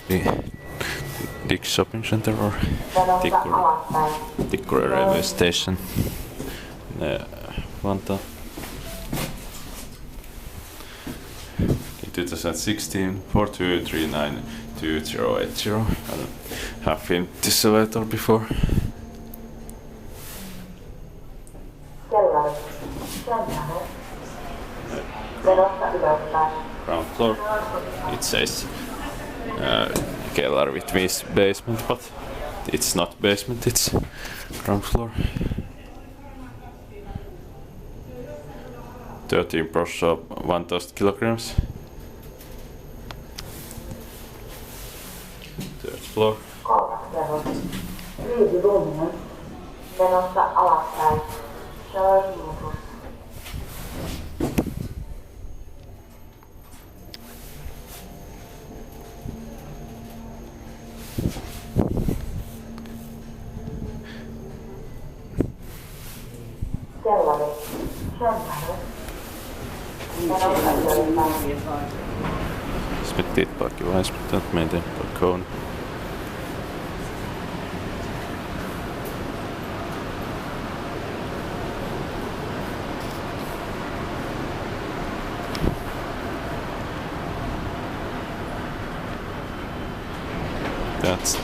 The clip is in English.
the Dixi shopping center or Tikkurila railway station. Vantaa. In 2016, 42392080. I have filmed this elevator before. Ground floor. It says Keller with basement, but it's not basement, it's ground floor. 13 shop, 1000 kilograms. Third floor. Menossa alaspäin. Charge-muutos. Kellari. Kännare. Menossa ylöspäin. Spettietparkki maintained by Kone. That's